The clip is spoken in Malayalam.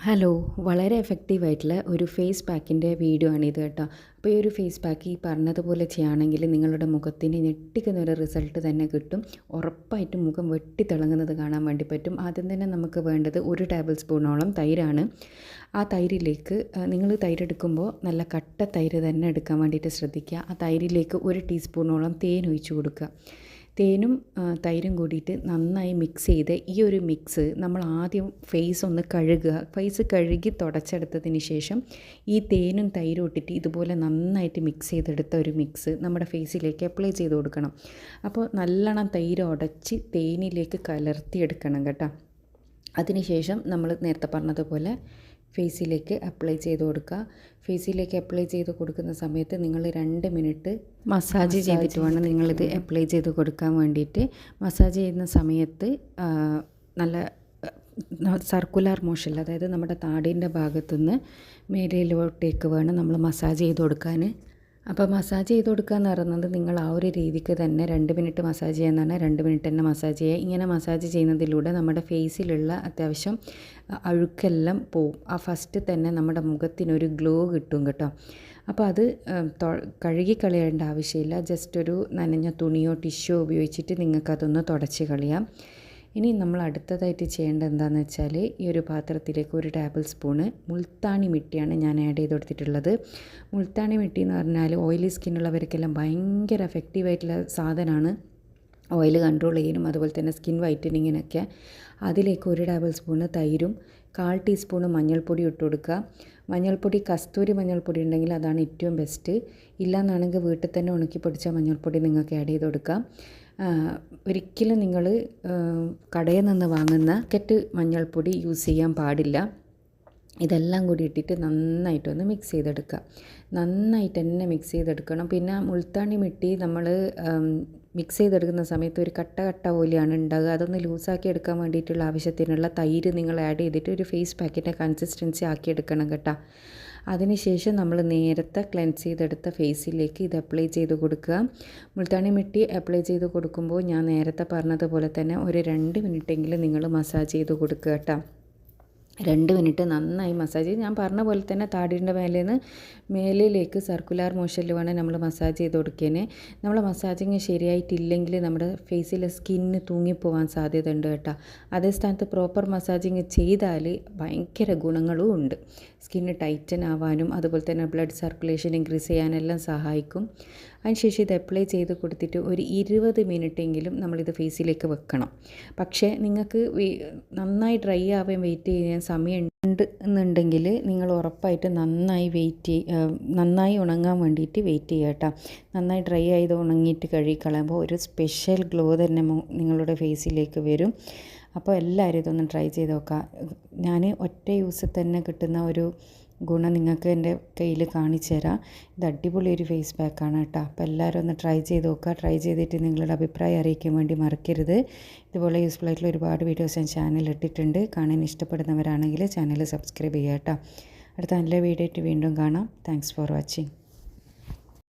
ഹലോ, വളരെ എഫക്റ്റീവായിട്ടുള്ള ഒരു ഫേസ് പാക്കിൻ്റെ വീഡിയോ ആണിത് കേട്ടോ. അപ്പോൾ ഈ ഒരു ഫേസ് പാക്ക് ഈ പറഞ്ഞതുപോലെ ചെയ്യുകയാണെങ്കിൽ നിങ്ങളുടെ മുഖത്തിന് ഞെട്ടിക്കുന്നൊരു റിസൾട്ട് തന്നെ കിട്ടും. ഉറപ്പായിട്ടും മുഖം വെട്ടിത്തിളങ്ങുന്നത് കാണാൻ വേണ്ടി പറ്റും. ആദ്യം തന്നെ നമുക്ക് വേണ്ടത് 1 ടേബിൾ സ്പൂണോളം തൈരാണ്. ആ തൈരിലേക്ക് നിങ്ങൾ തൈരെടുക്കുമ്പോൾ നല്ല കട്ട തൈര് തന്നെ എടുക്കാൻ വേണ്ടിയിട്ട് ശ്രദ്ധിക്കുക. ആ തൈരിലേക്ക് 1 ടീസ്പൂണോളം തേൻ ഒഴിച്ച് കൊടുക്കുക. തേനും തൈരും കൂടിയിട്ട് നന്നായി മിക്സ് ചെയ്ത് ഈ ഒരു മിക്സ് നമ്മൾ ആദ്യം ഫേസ് ഒന്ന് കഴുകുക. ഫേസ് കഴുകി തുടച്ചെടുത്തതിന് ശേഷം ഈ തേനും തൈരും ഇട്ടിട്ട് ഇതുപോലെ നന്നായിട്ട് മിക്സ് ചെയ്തെടുത്ത ഒരു മിക്സ് നമ്മുടെ ഫേസിലേക്ക് അപ്ലൈ ചെയ്ത് കൊടുക്കണം. അപ്പോൾ നല്ലോണം തൈര് ഉടച്ച് തേനിലേക്ക് കലർത്തിയെടുക്കണം കേട്ടോ. അതിനുശേഷം നമ്മൾ നേരത്തെ പറഞ്ഞതുപോലെ ഫേസിലേക്ക് അപ്ലൈ ചെയ്ത് കൊടുക്കുക. ഫേസിലേക്ക് അപ്ലൈ ചെയ്ത് കൊടുക്കുന്ന സമയത്ത് നിങ്ങൾ 2 മിനിറ്റ് മസാജ് ചെയ്തിട്ട് വേണം നിങ്ങളിത് അപ്ലൈ ചെയ്ത് കൊടുക്കാൻ വേണ്ടിയിട്ട്. മസാജ് ചെയ്യുന്ന സമയത്ത് നല്ല സർക്കുലർ മോഷൻ, അതായത് നമ്മുടെ താടിൻ്റെ ഭാഗത്തുനിന്ന് മേലിലോട്ടേക്ക് വേണം നമ്മൾ മസാജ് ചെയ്ത് കൊടുക്കാൻ. അപ്പോൾ മസാജ് ചെയ്ത് കൊടുക്കുക എന്ന് പറയുന്നത് നിങ്ങൾ ആ ഒരു രീതിക്ക് തന്നെ 2 മിനിറ്റ് മസാജ് ചെയ്യാന്ന് പറഞ്ഞാൽ 2 മിനിറ്റ് തന്നെ മസാജ് ചെയ്യുക. ഇങ്ങനെ മസാജ് ചെയ്യുന്നതിലൂടെ നമ്മുടെ ഫേസിലുള്ള അത്യാവശ്യം അഴുക്കെല്ലാം പോവും. ആ ഫസ്റ്റ് തന്നെ നമ്മുടെ മുഖത്തിനൊരു ഗ്ലോ കിട്ടും കേട്ടോ. അപ്പോൾ അത് കഴുകി കളയേണ്ട ആവശ്യമില്ല. ജസ്റ്റ് ഒരു നനഞ്ഞ തുണിയോ ടിഷ്യോ ഉപയോഗിച്ചിട്ട് നിങ്ങൾക്കതൊന്ന് തുടച്ച് കളയാം. ഇനി നമ്മൾ അടുത്തതായിട്ട് ചെയ്യേണ്ടത് എന്താണെന്ന് വെച്ചാൽ ഈ ഒരു പാത്രത്തിലേക്ക് 1 ടേബിൾ സ്പൂണ് മുൾത്താണി മിട്ടിയാണ് ഞാൻ ആഡ് ചെയ്ത് കൊടുത്തിട്ടുള്ളത്. മുൾത്താണി മിട്ടി എന്ന് പറഞ്ഞാൽ ഓയിലി സ്കിന്നുള്ളവർക്കെല്ലാം ഭയങ്കര എഫക്റ്റീവായിട്ടുള്ള സാധനമാണ്. ഓയിൽ കൺട്രോൾ ചെയ്യാനും അതുപോലെ തന്നെ സ്കിൻ വൈറ്റനിങ്ങിനൊക്കെ. അതിലേക്ക് 1 ടേബിൾ സ്പൂണ് തൈരും 1/4 ടീസ്പൂണ് മഞ്ഞൾപ്പൊടി ഇട്ട് കൊടുക്കുക. മഞ്ഞൾപ്പൊടി കസ്തൂരി മഞ്ഞൾപ്പൊടി ഉണ്ടെങ്കിൽ അതാണ് ഏറ്റവും ബെസ്റ്റ്. ഇല്ലയെന്നാണെങ്കിൽ വീട്ടിൽ തന്നെ ഉണക്കി പൊടിച്ച മഞ്ഞൾപ്പൊടി നിങ്ങൾക്ക് ആഡ് ചെയ്ത് കൊടുക്കാം. ഒരിക്കലും നിങ്ങൾ കടയിൽ നിന്ന് വാങ്ങുന്ന പാക്കറ്റ് മഞ്ഞൾപ്പൊടി യൂസ് ചെയ്യാൻ പാടില്ല. ഇതെല്ലാം കൂടി ഇട്ടിട്ട് നന്നായിട്ടൊന്ന് മിക്സ് ചെയ്തെടുക്കുക. നന്നായിട്ട് തന്നെ മിക്സ് ചെയ്തെടുക്കണം. പിന്നെ മുൾത്താണി മിട്ടി നമ്മൾ മിക്സ് ചെയ്തെടുക്കുന്ന സമയത്ത് ഒരു കട്ട കട്ട പോലെയാണ് ഉണ്ടാകുക. അതൊന്ന് ലൂസാക്കി എടുക്കാൻ വേണ്ടിയിട്ടുള്ള ആവശ്യത്തിനുള്ള തൈര് നിങ്ങൾ ആഡ് ചെയ്തിട്ട് ഒരു ഫേസ് പാക്കിൻ്റെ കൺസിസ്റ്റൻസി ആക്കി എടുക്കണം കേട്ടോ. അതിനുശേഷം നമ്മൾ നേരത്തെ ക്ലെൻസ് ചെയ്തെടുത്ത ഫേസിലേക്ക് ഇത് അപ്ലൈ ചെയ്ത് കൊടുക്കുക. മുൾത്താണി മിട്ടി അപ്ലൈ ചെയ്ത് കൊടുക്കുമ്പോൾ ഞാൻ നേരത്തെ പറഞ്ഞതുപോലെ തന്നെ ഒരു 2 മിനിറ്റെങ്കിലും നിങ്ങൾ മസാജ് ചെയ്ത് കൊടുക്കുക കേട്ടോ. 2 മിനിറ്റ് നന്നായി മസാജ് ചെയ്ത് ഞാൻ പറഞ്ഞ പോലെ തന്നെ താടിൻ്റെ മേലിലേക്ക് സർക്കുലർ മോഷനിൽ വേണം നമ്മൾ മസാജ് ചെയ്ത് കൊടുക്കേനെ. നമ്മൾ മസാജിങ് ശരിയായിട്ടില്ലെങ്കിൽ നമ്മുടെ ഫേസിലെ സ്കിന്ന് തൂങ്ങിപ്പോവാൻ സാധ്യത ഉണ്ട് കേട്ടോ. അതേ സ്ഥാനത്ത് പ്രോപ്പർ മസാജിങ് ചെയ്താൽ ഭയങ്കര ഗുണങ്ങളും ഉണ്ട്. സ്കിന്ന് ടൈറ്റൻ ആവാനും അതുപോലെ തന്നെ ബ്ലഡ് സർക്കുലേഷൻ ഇൻക്രീസ് ചെയ്യാനെല്ലാം സഹായിക്കും. അതിനുശേഷം ഇത് അപ്ലൈ ചെയ്ത് കൊടുത്തിട്ട് ഒരു 20 മിനിറ്റെങ്കിലും നമ്മളിത് ഫേസിലേക്ക് വെക്കണം. പക്ഷേ നിങ്ങൾക്ക് നന്നായി ഡ്രൈ ആവാൻ വെയിറ്റ് ചെയ്യാൻ സമയം ഉണ്ട് എന്നുണ്ടെങ്കിൽ നിങ്ങൾ ഉറപ്പായിട്ട് നന്നായി ഉണങ്ങാൻ വേണ്ടിയിട്ട് വെയിറ്റ് ചെയ്യുക കേട്ടോ. നന്നായി ഡ്രൈ ആയത് ഉണങ്ങിയിട്ട് കഴുകിക്കളയുമ്പോൾ ഒരു സ്പെഷ്യൽ ഗ്ലോ തന്നെ നിങ്ങളുടെ ഫേസിലേക്ക് വരും. അപ്പോൾ എല്ലാവരും ഇതൊന്ന് ട്രൈ ചെയ്ത് നോക്കാം. ഞാൻ ഒറ്റ യൂസിൽ തന്നെ കിട്ടുന്ന ഒരു ഗുണം നിങ്ങൾക്ക് എൻ്റെ കയ്യിൽ കാണിച്ചു തരാം. ഇത് അടിപൊളി ഒരു ഫേസ് പാക്കാണ് കേട്ടോ. അപ്പോൾ എല്ലാവരും ഒന്ന് ട്രൈ ചെയ്ത് നോക്കുക. ട്രൈ ചെയ്തിട്ട് നിങ്ങളുടെ അഭിപ്രായം അറിയിക്കാൻ വേണ്ടി മറക്കരുത്. ഇതുപോലെ യൂസ്ഫുൾ ആയിട്ടുള്ള ഒരുപാട് വീഡിയോസ് ഞാൻ ചാനലിൽ ഇട്ടിട്ടുണ്ട്. കാണാൻ ഇഷ്ടപ്പെടുന്നവരാണെങ്കിൽ ചാനൽ സബ്സ്ക്രൈബ് ചെയ്യുക കേട്ടോ. അടുത്ത നല്ല വീഡിയോ ആയിട്ട് വീണ്ടും കാണാം. Thanks for watching.